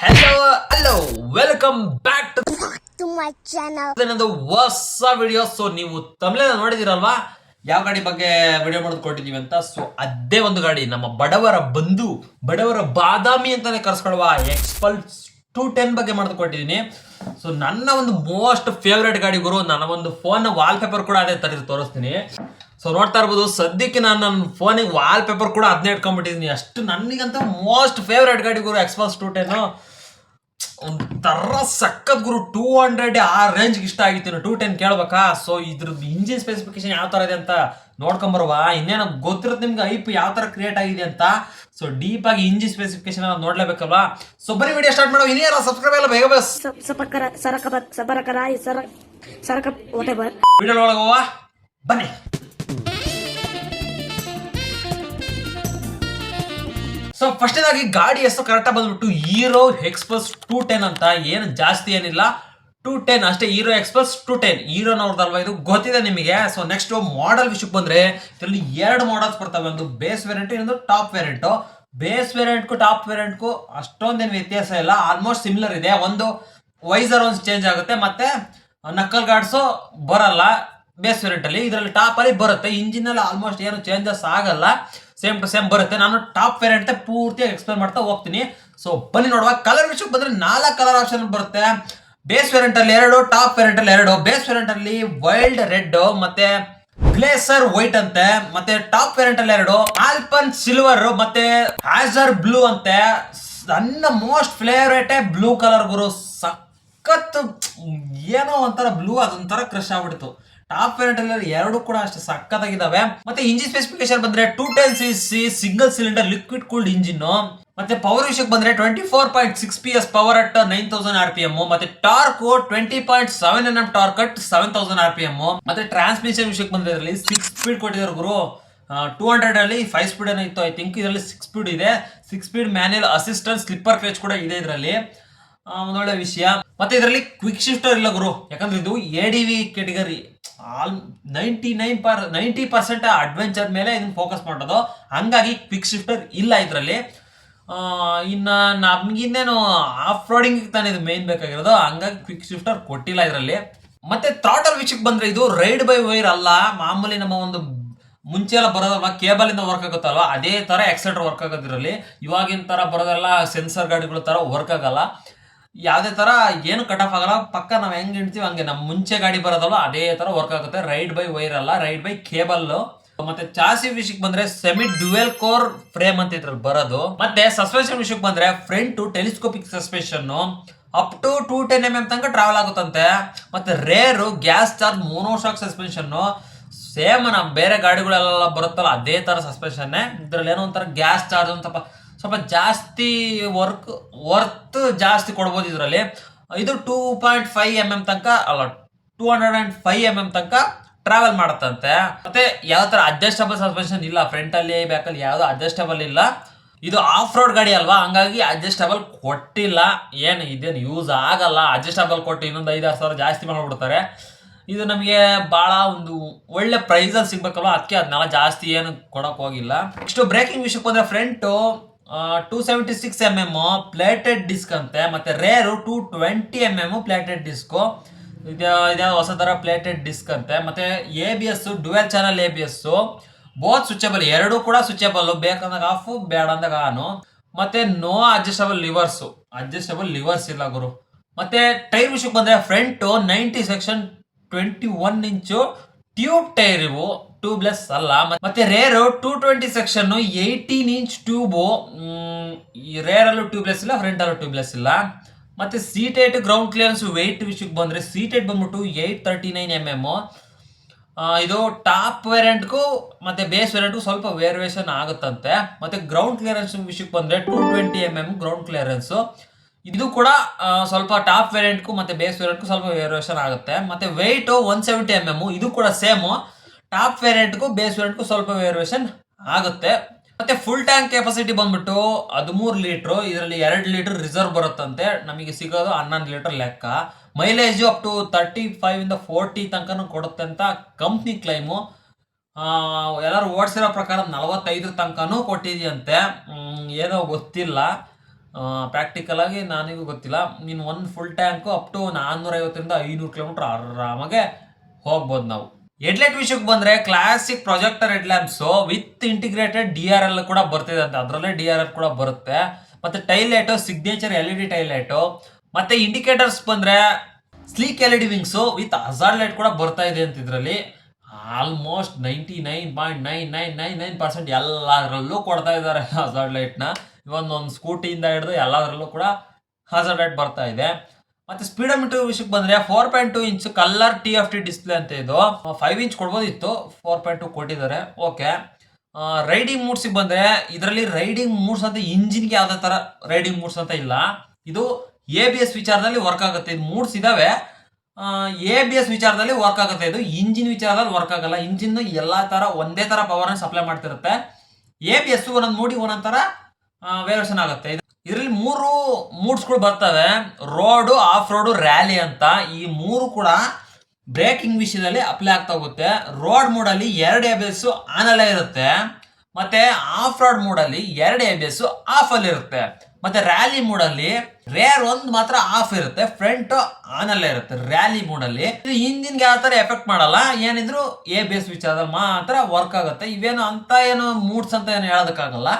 hello, welcome back to my channel. ಇದೊಂದು ಹೊಸ video. So ನೀವು ತಮಿಳಲ್ಲಿ ನೋಡಿದಿರಲ್ವಾ ಯಾವ ಗಾಡಿ ಬಗ್ಗೆ ವಿಡಿಯೋ ಮಾಡೋದು ಕೊಟ್ಟಿದೀವಿ ಅಂತ. ಸೊ ಅದೇ ಒಂದು ಗಾಡಿ ನಮ್ಮ ಬಡವರ ಬಂಧು, ಬಡವರ ಬಾದಾಮಿ ಅಂತಾನೆ ಕರ್ಸ್ಕೊಳುವ ಎಕ್ಸ್ಪಲ್ಸ್ 210 ಬಗ್ಗೆ ಮಾಡೋದು ಕೊಟ್ಟಿದ್ದೀನಿ. ಸೊ ನನ್ನ ಒಂದು ಮೋಸ್ಟ್ ಫೇವ್ರೇಟ್ ಗಾಡಿ ಗುರು. ನನ್ನ ಒಂದು ಫೋನ್ ವಾಲ್ ಪೇಪರ್ ಕೂಡ ಅದೇ ತರ ತೋರಿಸ್ತೀನಿ. ಸೊ ನೋಡ್ತಾ ಇರ್ಬೋದು, ಸದ್ಯಕ್ಕೆ ನಾನು ನನ್ನ ಫೋನಿಗೆ ವಾಲ್ ಪೇಪರ್ ಕೂಡ ಅದನ್ನೇ ಇಟ್ಕೊಂಡ್ಬಿಟ್ಟಿದ್ದೀನಿ. ಅಷ್ಟು ನನಗಂತ ಮೋಸ್ಟ್ ಫೇವ್ರೇಟ್ ಗಾಡಿ ಗುರು ಎಕ್ಸ್ಪಲ್ಸ್ 210. ಒಂಥರ ಸಖತ್ ಗುರು. 200 ಆ ರೇಂಜ್ಗೆ ಇಷ್ಟ ಆಗಿತ್ತು. 210 ಕೇಳ್ಬೇಕಾ? ಸೊ ಇದ್ರದ್ದು ಇಂಜಿನ್ ಸ್ಪೆಸಿಫಿಕೇಶನ್ ಯಾವ ತರ ಇದೆ ಅಂತ ನೋಡ್ಕೊಂಬರುವ. ಇನ್ನೇನು ಗೊತ್ತಿರುತ್ತೆ ನಿಮ್ಗೆ ಐಪ್ ಯಾವ ತರ ಕ್ರಿಯೇಟ್ ಆಗಿದೆ ಅಂತ. ಸೊ ಡೀಪ್ ಆಗಿ ಇಂಜಿನ್ ಸ್ಪೆಸಿಫಿಕೇಶನ್ ನೋಡ್ಲೇಬೇಕಲ್ವಾ. ಸೊ ಬರೀ ವಿಡಿಯೋ ಸ್ಟಾರ್ಟ್ ಮಾಡೋ. ಇನ್ನೇನ ಸಬ್ಸ್ಕ್ರೈಬ್ ಎಲ್ಲ ಬೇಗ ಬಸ್ ವಿಡಿಯೋ ಒಳಗೆ ಹೋಗುವ ಬನ್ನಿ. ಸೊ ಫಸ್ಟ್ ಆಗಿ ಗಾಡಿ ಹೆಸರು ಕರೆಕ್ಟಾಗಿ ಬಂದ್ಬಿಟ್ಟು ಹೀರೋ ಎಕ್ಸ್ಪಲ್ಸ್ 210 ಅಂತ. ಏನು ಜಾಸ್ತಿ ಏನಿಲ್ಲ, 210 ಅಷ್ಟೇ. ಹೀರೋ ಎಕ್ಸ್ಪಲ್ಸ್ 210 ಹೀರೋನವ್ರದಲ್ವಾ, ಇದು ಗೊತ್ತಿದೆ ನಿಮಗೆ. ಸೊ ನೆಕ್ಸ್ಟ್ ಮಾಡಲ್ ವಿಷಯಕ್ಕೆ ಬಂದ್ರೆ ಇದರಲ್ಲಿ 2 ಮಾಡಲ್ಸ್ ಬರ್ತವೆ. ಒಂದು ಬೇಸ್ ವೇರಿಯಂಟ್, ಇನ್ನೊಂದು ಟಾಪ್ ವೇರಿಯಂಟ್. ಬೇಸ್ ವೇರಿಯಂಟ್ಗೂ ಟಾಪ್ ವೇರಿಯಂಟ್ಗೂ ಅಷ್ಟೊಂದೇನು ವ್ಯತ್ಯಾಸ ಇಲ್ಲ, ಆಲ್ಮೋಸ್ಟ್ ಸಿಮಿಲರ್ ಇದೆ. ಒಂದು ವೈಸರ್ ಒಂದು ಚೇಂಜ್ ಆಗುತ್ತೆ, ಮತ್ತೆ ನಕ್ಕಲ್ ಗಾರ್ಡ್ಸು ಬರಲ್ಲ ಬೇಸ್ ವೇರಿಯಂಟ್ ಅಲ್ಲಿ. ಇದರಲ್ಲಿ ಟಾಪ್ ಅಲ್ಲಿ ಬರುತ್ತೆ. ಇಂಜಿನ್ ಅಲ್ಲಿ ಆಲ್ಮೋಸ್ಟ್ ಏನು ಚೇಂಜಸ್ ಆಗಲ್ಲ, ಸೇಮ್ ಟು ಸೇಮ್ ಬರುತ್ತೆ. ನಾನು ಟಾಪ್ ವೇರಿಯಂಟ್ ಪೂರ್ತಿಯಾಗಿ ಎಕ್ಸ್ಪ್ಲೇನ್ ಮಾಡ್ತಾ ಹೋಗ್ತೀನಿ. ಸೊ ಬನ್ನಿ ನೋಡುವ. ಕಲರ್ ವಿಷಯಕ್ಕೆ ಬಂದ್ರೆ 4 ಕಲರ್ ಆಪ್ಷನ್ ಬರುತ್ತೆ. ಬೇಸ್ ವೇರಿಯಂಟ್ ಅಲ್ಲಿ 2, ಟಾಪ್ ವೇರಿಯಂಟ್ ಅಲ್ಲಿ 2. ಬೇಸ್ ವೇರಿಯಂಟ್ ಅಲ್ಲಿ ವೈಲ್ಡ್ ರೆಡ್ ಮತ್ತೆ ಗ್ಲೇಸರ್ ವೈಟ್ ಅಂತೆ. ಮತ್ತೆ ಟಾಪ್ ವೇರಿಯಂಟ್ ಅಲ್ಲಿ 2 ಆಲ್ಪನ್ ಸಿಲ್ವರ್ ಮತ್ತೆ ಆಜರ್ ಬ್ಲೂ ಅಂತೆ. ನನ್ನ ಮೋಸ್ಟ್ ಫೇವರೇಟ್ ಬ್ಲೂ ಕಲರ್ ಗುರು. ಸಖತ್ ಏನೋ ಒಂಥರ ಬ್ಲೂ, ಅದೊಂಥರ ಕ್ರಶ್ ಆಗ್ಬಿಡ್ತು. ಟಾಪ್ ವೇರಿಯಂಟ್ ಅಲ್ಲಿ 2 ಕೂಡ ಅಷ್ಟೇ ಸಖತ್ತಾಗಿದ್ದಾವೆ. ಮತ್ತೆ ಇಂಜಿನ್ ಸ್ಪೆಸಿಫಿಕೇಶನ್ ಬಂದ್ರೆ 210cc single cylinder liquid cooled engine. ಮತ್ತೆ ಪವರ್ ವಿಷಯಕ್ಕೆ ಬಂದ್ರೆ 24.6 PS ಪವರ್ ಅಟ್ 9000 RPM. ಮತ್ತೆ torque 20.7 Nm torque at 7000 RPM. ಮತ್ತೆ ಟ್ರಾನ್ಸ್ಮಿಷನ್ ವಿಷಯಕ್ಕೆ ಬಂದ್ರೆ ಇದರಲ್ಲಿ 6 ಸ್ಪೀಡ್ ಕೊಟ್ಟಿದ್ದಾರೆ ಗುರು. 200 ಅಲ್ಲಿ 5 ಸ್ಪೀಡ್ ಏನೋ ಇತ್ತು, ಐ ಥಿಂಕ್. ಇದರಲ್ಲಿ 6 ಸ್ಪೀಡ್ ಇದೆ. 6 speed manual assistant slipper clutch ಕೂಡ ಇದೆ ಇದರಲ್ಲಿ. ಒಂದೊಳ್ಳೆ ವಿಷಯ. ಮತ್ತೆ ಇದರಲ್ಲಿ ಕ್ವಿಕ್ ಶಿಫ್ಟರ್ ಇಲ್ಲ ಗುರು, ಯಾಕಂದ್ರೆ ಇದು ADV ಕ್ಯಾಟಗರಿ. 90% ಅಡ್ವೆಂಚರ್ ಮೇಲೆ ಇದನ್ನ ಫೋಕಸ್ ಮಾಡೋದು, ಹಂಗಾಗಿ ಕ್ವಿಕ್ ಶಿಫ್ಟರ್ ಇಲ್ಲ ಇದರಲ್ಲಿ. ಇನ್ನ ನಮ್ಗಿನ್ನೇನು ಆಫ್ ರೋಡಿಂಗ್ ತಾನೇ ಇದು ಮೇನ್ ಬೇಕಾಗಿರೋದು, ಹಂಗಾಗಿ ಕ್ವಿಕ್ ಶಿಫ್ಟರ್ ಕೊಟ್ಟಿಲ್ಲ ಇದರಲ್ಲಿ. ಮತ್ತೆ ಥ್ರಾಟಲ್ ವಿಷಯಕ್ಕೆ ಬಂದ್ರೆ ಇದು ರೈಡ್ ಬೈ ವೈರ್ ಅಲ್ಲ. ಮಾಮೂಲಿ ನಮ್ಮ ಒಂದು ಮುಂಚೆ ಎಲ್ಲ ಬರೋದಲ್ವಾ, ಕೇಬಲ್ ಇಂದ ವರ್ಕ್ ಆಗುತ್ತಲ್ವಾ, ಅದೇ ತರ ಎಕ್ಸೆಟ್ರ್ ವರ್ಕ್ ಆಗೋದಿರಲಿ. ಇವಾಗಿನ ತರ ಬರೋದೆಲ್ಲ ಸೆನ್ಸರ್ ಗಾಡಿಗಳ ತರ ವರ್ಕ್ ಆಗಲ್ಲ. ಯಾವುದೇ ತರ ಏನು ಕಟ್ ಆಫ್ ಆಗಲ್ಲ. ಪಕ್ಕ ನಾವ್ ಹೆಂಗ್ ಇಡ್ತೀವಿ ಹಂಗೆ ನಮ್ಮ ಮುಂಚೆ ಗಾಡಿ ಬರೋದಲ್ಲ ಅದೇ ತರ ವರ್ಕ್ ಆಗುತ್ತೆ. ರೈಡ್ ಬೈ ವೈರ್ ಅಲ್ಲ, ರೈಡ್ ಬೈ ಕೇಬಲ್. ಮತ್ತೆ ಚಾಸಿ ವಿಷಯಕ್ಕೆ ಬಂದ್ರೆ ಸೆಮಿ ಡ್ಯುಯಲ್ ಕೋರ್ ಫ್ರೇಮ್ ಅಂತ ಇದ್ರಲ್ಲಿ ಬರೋದು. ಮತ್ತೆ ಸಸ್ಪೆನ್ಷನ್ ವಿಷಯಕ್ಕೆ ಬಂದ್ರೆ front telescopic suspension up to 210 mm ತನಕ ಟ್ರಾವೆಲ್ ಆಗುತ್ತಂತೆ. ಮತ್ತೆ rear gas charge monoshock suspension. Same ನಮ್ ಬೇರೆ ಗಾಡಿಗಳೆಲ್ಲ ಬರುತ್ತಲ್ಲ ಅದೇ ತರ ಸಸ್ಪೆನ್ಷನ್. ಇದ್ರಲ್ಲಿ ಏನೋ ಒಂಥರ ಗ್ಯಾಸ್ ಚಾರ್ಜ್ ಸ್ವಲ್ಪ ಜಾಸ್ತಿ ವರ್ತ್ ಜಾಸ್ತಿ ಕೊಡ್ಬೋದು ಇದರಲ್ಲಿ. ಇದು 2.5 mm ತನಕ ಅಲ್ಲ, 205 mm ತನಕ ಟ್ರಾವೆಲ್ ಮಾಡುತ್ತಂತೆ. ಮತ್ತೆ ಯಾವ ತರ ಅಡ್ಜಸ್ಟಬಲ್ ಸಸ್ಪೆನ್ಷನ್ ಇಲ್ಲ, ಫ್ರಂಟ್ ಅಲ್ಲಿ ಬ್ಯಾಕ್ ಅಲ್ಲಿ ಯಾವ್ದು ಅಡ್ಜಸ್ಟಬಲ್ ಇಲ್ಲ. ಇದು ಆಫ್ ರೋಡ್ ಗಾಡಿ ಅಲ್ವಾ, ಹಂಗಾಗಿ ಅಡ್ಜಸ್ಟಬಲ್ ಕೊಟ್ಟಿಲ್ಲ. ಇದೇನು ಯೂಸ್ ಆಗಲ್ಲ. ಅಡ್ಜಸ್ಟಬಲ್ ಕೊಟ್ಟು ಇನ್ನೊಂದು 5-6 ಸಾವಿರ ಜಾಸ್ತಿ ಮಾಡ್ಬಿಡ್ತಾರೆ. ಇದು ನಮಗೆ ಬಹಳ ಒಂದು ಒಳ್ಳೆ ಪ್ರೈಸ್ ಅಲ್ಲಿ ಸಿಗ್ಬೇಕಲ್ವಾ, ಅದಕ್ಕೆ ಅದನ್ನೆಲ್ಲ ಜಾಸ್ತಿ ಏನು ಕೊಡಕ್ ಹೋಗಿಲ್ಲ. ನೆಕ್ಸ್ಟ್ ಬ್ರೇಕಿಂಗ್ ವಿಷಯಕ್ಕೆ ಬಂದ್ರೆ ಫ್ರಂಟ್ 276 mm ಪ್ಲೇಟೆಡ್ ಡಿಸ್ಕ್ ಅಂತೆ. ಮತ್ತೆ ರೇರು 220 mm ಪ್ಲೇಟೆಡ್ ಡಿಸ್ಕ್. ಇದ್ಯಾವ ಹೊಸ ತರ ಪ್ಲೇಟೆಡ್ ಡಿಸ್ಕ್ ಅಂತೆ. ಮತ್ತೆ ABS dual channel ABS, both switchable, 2 ಕೂಡ ಸ್ವಿಚಬಲ್. ಬೇಕಂದಾಗ ಆಫ್, ಬೇಡ ಅಂದಾಗ ಆನು. ಮತ್ತೆ ನೋ ಅಡ್ಜಸ್ಟಬಲ್ ಲಿವರ್ಸ್ ಇಲ್ಲ ಗುರು. ಮತ್ತೆ ಟೈರ್ ವಿಷಯಕ್ಕೆ ಬಂದ್ರೆ front 90 section 21 inch tube tyre, ಇವು ಟ್ಯೂಬ್ಲೆಸ್ ಅಲ್ಲ. ಮತ್ತೆ rear 220 section 18 inch tube. Rear ಅಲ್ಲೂ ಟ್ಯೂಬ್ಲೆಸ್ ಇಲ್ಲ, ಫ್ರಂಟ್ ಅಲ್ಲೂ ಟ್ಯೂಬ್ಲೆಸ್ ಇಲ್ಲ. ಮತ್ತೆ seat height, ground clearance, weight ವಿಷಯಕ್ಕೆ ಬಂದ್ರೆ ಸೀಟ್ ಹೈಟ್ ಬಂದ್ಬಿಟ್ಟು 839 mm. ಇದು ಟಾಪ್ ವೇರಿಯಂಟ್ಗೂ ಮತ್ತೆ ಬೇಸ್ ವೇರಿಯಂಟ್ಗೂ ಸ್ವಲ್ಪ ವೇರಿಯೇಷನ್ ಆಗುತ್ತಂತೆ. ಮತ್ತೆ ಗ್ರೌಂಡ್ ಕ್ಲಿಯರೆನ್ಸ್ ವಿಷಯಕ್ಕೆ ಬಂದ್ರೆ 220 mm ಗ್ರೌಂಡ್ ಕ್ಲಿಯರೆನ್ಸ್. ಇದು ಕೂಡ ಸ್ವಲ್ಪ ಟಾಪ್ ವೇರಿಯಂಟ್ಗೂ ಮತ್ತೆ ಬೇಸ್ ವೇರಿಯಂಟ್ಗೂ ಸ್ವಲ್ಪ ವೇರಿಯೇಷನ್ ಆಗುತ್ತೆ. ಮತ್ತೆ ವೆಯ್ಟ್ 170 mm. ಇದು ಕೂಡ ಸೇಮ್, ಟಾಪ್ ವೇರಿಯಂಟ್ಗೂ ಬೇಸ್ ವೇರಿಯಂಟ್ಗೂ ಸ್ವಲ್ಪ ವೇರಿಯೇಷನ್ ಆಗುತ್ತೆ. ಮತ್ತೆ ಫುಲ್ ಟ್ಯಾಂಕ್ ಕೆಪಾಸಿಟಿ ಬಂದ್ಬಿಟ್ಟು 13 ಲೀಟರ್. ಇದರಲ್ಲಿ 2 ಲೀಟರ್ ರಿಸರ್ವ್ ಬರುತ್ತಂತೆ. ನಮಗೆ ಸಿಗೋದು 11 ಲೀಟರ್ ಲೆಕ್ಕ. ಮೈಲೇಜ್ ಅಪ್ ಟು 35 ಇಂದ 40 ತನಕ ಕೊಡುತ್ತೆ ಅಂತ ಕಂಪ್ನಿ ಕ್ಲೈಮು. ಎಲ್ಲರೂ ಓಡಿಸಿರೋ ಪ್ರಕಾರ 45 ತನಕನೂ ಕೊಟ್ಟಿದೆಯಂತೆ. ಏನೋ ಗೊತ್ತಿಲ್ಲ. ಪ್ರಾಕ್ಟಿಕಲ್ ಆಗಿ ನನಗೂ ಗೊತ್ತಿಲ್ಲ. ನೀನು ಒಂದು ಫುಲ್ ಟ್ಯಾಂಕು ಅಪ್ ಟು 450ರಿಂದ 500 ಕಿಲೋಮೀಟರ್ ಆರಾಮಾಗೆ ಹೋಗ್ಬೋದು ನಾವು. ಹೆಡ್ಲೈಟ್ ವಿಷಯಕ್ಕೆ ಬಂದ್ರೆ classic projector head lamps with integrated DRL ಕೂಡ ಬರ್ತಿದೆ ಅಂತ, ಅದರಲ್ಲೇ DRL ಕೂಡ ಬರುತ್ತೆ. ಮತ್ತೆ tail light signature LED tail light. ಮತ್ತೆ ಇಂಡಿಕೇಟರ್ಸ್ ಬಂದ್ರೆ sleek LED wings with hazard light ಕೂಡ ಬರ್ತಾ ಇದೆ ಅಂತ. ಇದರಲ್ಲಿ ಆಲ್ಮೋಸ್ಟ್ 99.9999% ಎಲ್ಲದರಲ್ಲೂ ಕೊಡ್ತಾ ಇದ್ದಾರೆ ಹಜಾರ್ಡ್ ಲೈಟ್ನ. ಒಂದು ಸ್ಕೂಟಿಯಿಂದ ಹಿಡಿದು ಎಲ್ಲದರಲ್ಲೂ ಕೂಡ ಹಜಾರ್ಡ್ ಲೈಟ್ ಬರ್ತಾ ಇದೆ. ಮತ್ತೆ ಸ್ಪೀಡೋಮೀಟರ್ ವಿಷಯಕ್ಕೆ ಬಂದ್ರೆ 4.2 ಇಂಚ್ ಕಲರ್ TFT ಡಿಸ್ಪ್ಲೇ ಅಂತ. ಇದು 5 ಇಂಚ್ ಕೊಡ್ಬೋದಿತ್ತು, 4.2 ಕೊಟ್ಟಿದ್ದಾರೆ. ಓಕೆ. ರೈಡಿಂಗ್ ಮೂಡ್ಸಿಗೆ ಬಂದ್ರೆ ಇದರಲ್ಲಿ ರೈಡಿಂಗ್ ಮೂಡ್ಸ್ ಅಂತ ಇಂಜಿನ್ಗೆ ಯಾವ್ದೇ ತರ ರೈಡಿಂಗ್ ಮೂಡ್ಸ್ ಅಂತ ಇಲ್ಲ. ಇದು ABS ವಿಚಾರದಲ್ಲಿ ವರ್ಕ್ ಆಗುತ್ತೆ. ಇದು ಮೂಡ್ಸ್ ಇದಾವೆ, ABS ವಿಚಾರದಲ್ಲಿ ವರ್ಕ್ ಆಗುತ್ತೆ. ಇದು ಇಂಜಿನ್ ವಿಚಾರದಲ್ಲಿ ವರ್ಕ್ ಆಗಲ್ಲ. ಇಂಜಿನ್ ಎಲ್ಲಾ ತರ ಒಂದೇ ತರ ಪವರ್ ಸಪ್ಲೈ ಮಾಡ್ತಿರುತ್ತೆ. ABS ಒಂದೊಂದು ಮೂಡಿ ಒಂದೊಂದ್ ತರ ವೇರಿಯೇಷನ್ ಆಗುತ್ತೆ. ಇದರಲ್ಲಿ 3 ಮೂಡ್ಸ್ಗಳು ಬರ್ತವೆ, ರೋಡು, ಆಫ್ ರೋಡು, ರ್ಯಾಲಿ ಅಂತ. ಈ 3 ಕೂಡ ಬ್ರೇಕಿಂಗ್ ವಿಷಯದಲ್ಲಿ ಅಪ್ಲೈ ಆಗ್ತಾ ಹೋಗುತ್ತೆ. ರೋಡ್ ಮೂಡಲ್ಲಿ 2 ABS ಆನ್ ಅಲ್ಲೇ ಇರುತ್ತೆ, ಮತ್ತೆ ಆಫ್ ರೋಡ್ ಮೂಡಲ್ಲಿ 2 ABS ಆಫ್ ಅಲ್ಲಿ ಇರುತ್ತೆ. ಮತ್ತೆ ರ್ಯಾಲಿ ಮೂಡಲ್ಲಿ ರೇರ್ ಒಂದು ಮಾತ್ರ ಆಫ್ ಇರುತ್ತೆ, ಫ್ರಂಟ್ ಆನ್ ಅಲ್ಲೇ ಇರುತ್ತೆ ರ್ಯಾಲಿ ಮೂಡಲ್ಲಿ. ಇದು ಇಂಜಿನ್ಗೆ ಯಾವ ತರ ಎಫೆಕ್ಟ್ ಮಾಡಲ್ಲ, ಏನಿದ್ರು ABS ವಿಚಾರದಲ್ಲಿ ಮಾತ್ರ ವರ್ಕ್ ಆಗುತ್ತೆ. ಇವೇನು ಅಂತ ಏನು ಮೂಡ್ಸ್ ಅಂತ ಏನು ಹೇಳೋದಕ್ಕಾಗಲ್ಲ.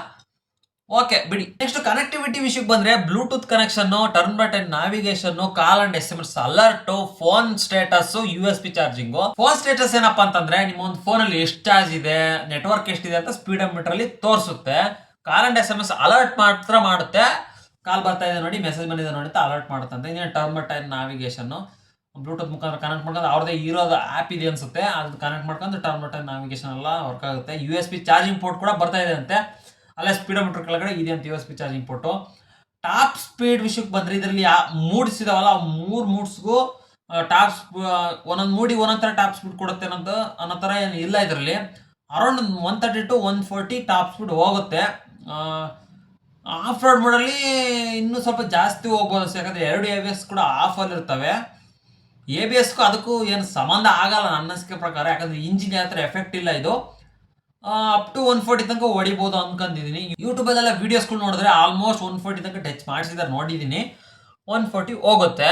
ಓಕೆ ಬಿಡಿ. ನೆಕ್ಸ್ಟ್ ಕನೆಕ್ಟಿವಿಟಿ ವಿಷಯಕ್ಕೆ ಬಂದ್ರೆ Bluetooth connection, turn by turn navigation, call and SMS alert, phone status, USB charging. Phone status ಏನಪ್ಪಾ ಅಂತಂದ್ರೆ ನಿಮ್ಮ ಒಂದು ಫೋನ್ ಅಲ್ಲಿ ಎಷ್ಟು ಚಾರ್ಜ್ ಇದೆ, ನೆಟ್ವರ್ಕ್ ಎಷ್ಟಿದೆ ಅಂತ ಸ್ಪೀಡೋಮೀಟರ್ ಅಲ್ಲಿ ತೋರಿಸುತ್ತೆ. ಕಾಲ್ ಅಂಡ್ SMS ಅಲರ್ಟ್ ಮಾತ್ರ ಮಾಡುತ್ತೆ, ಕಾಲ್ ಬರ್ತಾ ಇದೆ ನೋಡಿ, ಮೆಸೇಜ್ ಬಂದಿದೆ ನೋಡಿ ಅಂತ ಅಲರ್ಟ್ ಮಾಡುತ್ತೆ ಅಂತ. ಇನ್ನೇನು turn by turn navigation Bluetooth ಮುಖಾಂತರ ಕನೆಕ್ಟ್ ಮಾಡ್ಕೊಂಡು ಅವ್ರದೇ ಇರೋದು ಆ್ಯಪ್ ಇದೆ ಅನ್ಸುತ್ತೆ, ಅದು ಕನೆಕ್ಟ್ ಮಾಡ್ಕೊಂಡು ಟರ್ನ್ ಬೈ ಟರ್ನ್ ನ್ಯಾವಿಗೇಷನ್ ಎಲ್ಲ ವರ್ಕ್ ಆಗುತ್ತೆ. USB ಚಾರ್ಜಿಂಗ್ ಪೋರ್ಟ್ ಕೂಡ ಬರ್ತಾ ಇದೆ ಅಂತೆ, ಅಲ್ಲೇ ಸ್ಪೀಡೋಮೀಟರ್ ಕೆಳಗಡೆ ಇದೆ ಅಂತ USB charging port. Top speed ವಿಷಯಕ್ಕೆ ಬಂದ್ರೆ ಇದರಲ್ಲಿ ಮೂಡ್ಸ್ ಇದಾವಲ್ಲ, 3 ಮೂಡ್ಸ್ಗೂ ಟಾಪ್ ಒಂದೊಂದು ಮೂಡಿ ಒಂದೊಂದು ಥರ ಟಾಪ್ ಸ್ಪೀಡ್ ಕೊಡುತ್ತೆ ಅನ್ನೋ ಥರ ಏನು ಇಲ್ಲ. ಇದರಲ್ಲಿ ಅರೌಂಡ್ 130 to 140 ಟಾಪ್ ಸ್ಪೀಡ್ ಹೋಗುತ್ತೆ. ಆಫ್ ರೋಡ್ ಮೋಡಲ್ಲಿ ಇನ್ನೂ ಸ್ವಲ್ಪ ಜಾಸ್ತಿ ಹೋಗ್ಬೋದು, ಯಾಕಂದ್ರೆ 2 ABS ಕೂಡ ಆಫ್ ಅಲ್ಲಿ ಇರ್ತವೆ. ABSಗೂ ಅದಕ್ಕೂ ಏನು ಸಂಬಂಧ ಆಗಲ್ಲ ನನ್ನ ಅನಿಸಿಕೆ ಪ್ರಕಾರ, ಯಾಕಂದ್ರೆ ಇಂಜಿನ್ ಯಾವ ಥರ ಎಫೆಕ್ಟ್ ಇಲ್ಲ. ಇದು ಅಪ್ ಟು 140 ತನಕ ಹೊಡಿಬೋದು ಅನ್ಕೊಂಡಿದ್ದೀನಿ. ಯೂಟ್ಯೂಬಲ್ಲೆಲ್ಲ ವಿಡಿಯೋಸ್ಗಳು ನೋಡಿದ್ರೆ ಆಲ್ಮೋಸ್ಟ್ 140 ತನಕ ಟಚ್ ಮಾಡಿಸಿದಾರೆ, ನೋಡಿದ್ದೀನಿ. 140 ಹೋಗುತ್ತೆ.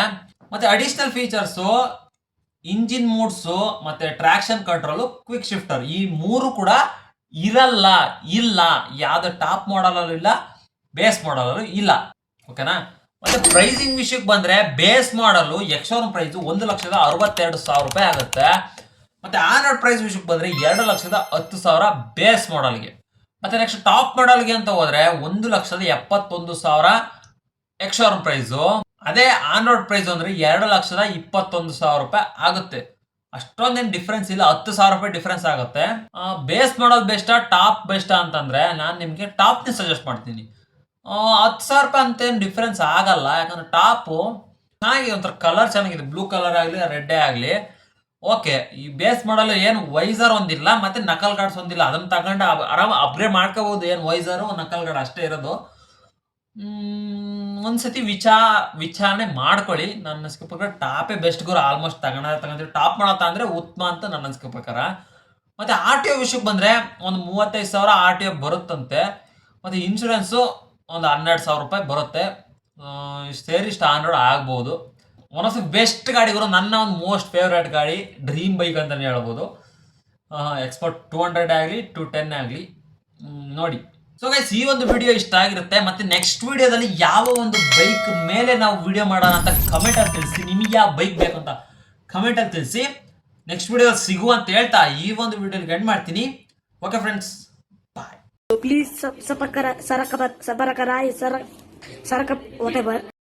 ಮತ್ತೆ ಅಡಿಷನಲ್ ಫೀಚರ್ಸು ಇಂಜಿನ್ ಮೂಡ್ಸು, ಮತ್ತೆ ಟ್ರಾಕ್ಷನ್ ಕಂಟ್ರೋಲು, ಕ್ವಿಕ್ ಶಿಫ್ಟರ್, ಈ 3 ಕೂಡ ಇಲ್ಲ ಯಾವ್ದು ಟಾಪ್ ಮಾಡಲಲ್ಲೂ ಇಲ್ಲ, ಬೇಸ್ ಮಾಡಲಲ್ಲೂ ಇಲ್ಲ. ಓಕೆನಾ. ಮತ್ತೆ ಪ್ರೈಸಿಂಗ್ ವಿಷಯಕ್ಕೆ ಬಂದ್ರೆ ಬೇಸ್ ಮಾಡಲು ಎಕ್ಸ್-ಶೋರೂಮ್ ಪ್ರೈಸ್ 1,62,000 ರೂಪಾಯಿ ಆಗುತ್ತೆ. ಮತ್ತೆ ಆನ್ರೋಡ್ ಪ್ರೈಸ್ ವಿಷಯಕ್ಕೆ ಬಂದ್ರೆ 2,10,000 ಬೇಸ್ ಮಾಡಲ್ಗೆ. ಮತ್ತೆ ನೆಕ್ಸ್ಟ್ ಟಾಪ್ ಮಾಡಲ್ಗೆ ಅಂತ ಹೋದ್ರೆ 1,71,000 ಎಕ್ಸ್-ಶೋರೂಮ್ ಪ್ರೈಸು. ಅದೇ ಆನ್ರೋಡ್ ಪ್ರೈಸ್ ಅಂದ್ರೆ 2,21,000 ರೂಪಾಯಿ ಆಗುತ್ತೆ. ಅಷ್ಟೊಂದೇನು ಡಿಫ್ರೆನ್ಸ್ ಇಲ್ಲ, 10,000 ರೂಪಾಯಿ ಡಿಫ್ರೆನ್ಸ್ ಆಗುತ್ತೆ. ಬೇಸ್ ಮಾಡಲ್ ಬೆಸ್ಟಾ ಟಾಪ್ ಬೆಸ್ಟಾ ಅಂತಂದ್ರೆ ನಾನು ನಿಮಗೆ ಟಾಪ್ನೇ ಸಜೆಸ್ಟ್ ಮಾಡ್ತೀನಿ. 10,000 ರೂಪಾಯಿ ಅಂತೇನು ಡಿಫ್ರೆನ್ಸ್ ಆಗಲ್ಲ, ಯಾಕಂದ್ರೆ ಟಾಪು ಚೆನ್ನಾಗಿದೆ, ಒಂಥರ ಕಲರ್ ಚೆನ್ನಾಗಿದೆ, ಬ್ಲೂ ಕಲರ್ ಆಗಲಿ ರೆಡ್ಡೇ ಆಗಲಿ. ಓಕೆ. ಈ ಬೇಸ್ ಮಾಡಲು ಏನು ವೈಸರ್ ಒಂದಿಲ್ಲ, ಮತ್ತೆ ನಕಲ್ ಗಾರ್ಡ್ಸ್ ಒಂದಿಲ್ಲ, ಅದನ್ನ ತಗೊಂಡು ಆರಾಮ ಅಪ್ಗ್ರೇಡ್ ಮಾಡ್ಕೋಬಹುದು. ಏನು ವೈಸರು ನಕಲ್ ಗಾರ್ಡ್ ಅಷ್ಟೇ ಇರೋದು. ಒಂದ್ಸತಿ ವಿಚಾರಣೆ ಮಾಡ್ಕೊಳ್ಳಿ. ನನ್ನ ಅನಿಸಿಕೆ ಪ್ರಕಾರ ಟಾಪೇ ಬೆಸ್ಟ್ ಗುರು. ಆಲ್ಮೋಸ್ಟ್ ತಗೊಂಡ್ರೆ ಟಾಪ್ ಮಾಡತ್ತ ಅಂದ್ರೆ ಉತ್ತಮ ಅಂತ ನನ್ನ ಅನಿಸಿಕೆ ಪ್ರಕಾರ. ಮತ್ತೆ RTO ವಿಷಯಕ್ಕೆ ಬಂದ್ರೆ ಒಂದು 35,000 RTO ಬರುತ್ತಂತೆ. ಮತ್ತೆ ಇನ್ಶೂರೆನ್ಸು ಒಂದು 12,000 ರೂಪಾಯಿ ಬರುತ್ತೆ. ಸೇರಿ ಸ್ಟ್ಯಾಂಡರ್ಡ್ ಆಗ್ಬೋದು. ಒನ್ ಆಫ್ ದ ಬೆಸ್ಟ್ ಗಾಡಿಗಳು, ನನ್ನ ಒಂದು ಮೋಸ್ಟ್ ಫೇವ್ರೇಟ್ ಗಾಡಿ, ಡ್ರೀಮ್ ಬೈಕ್ ಅಂತಲೇ ಹೇಳ್ಬೋದು. ಎಕ್ಸ್ಪೋರ್ಟ್ 200 ಆಗಲಿ 210 ಆಗಲಿ ನೋಡಿ. ಸೊ ಗೈಸ್, ಈ ಒಂದು ವಿಡಿಯೋ ಇಷ್ಟ ಆಗಿರುತ್ತೆ. ಮತ್ತೆ ನೆಕ್ಸ್ಟ್ ವಿಡಿಯೋದಲ್ಲಿ ಯಾವ ಒಂದು ಬೈಕ್ ಮೇಲೆ ನಾವು ವಿಡಿಯೋ ಮಾಡೋಣ ಅಂತ ಕಮೆಂಟಲ್ಲಿ ತಿಳಿಸಿ. ನಿಮಗೆ ಯಾವ ಬೈಕ್ ಬೇಕು ಅಂತ ಕಮೆಂಟಲ್ಲಿ ತಿಳಿಸಿ. ನೆಕ್ಸ್ಟ್ ವಿಡಿಯೋದಲ್ಲಿ ಸಿಗುವ ಅಂತ ಹೇಳ್ತಾ ಈ ಒಂದು ವಿಡಿಯೋಗೆ ಎಂಡ್ ಮಾಡ್ತೀನಿ. Okay friends, bye. Please subscribe, whatever.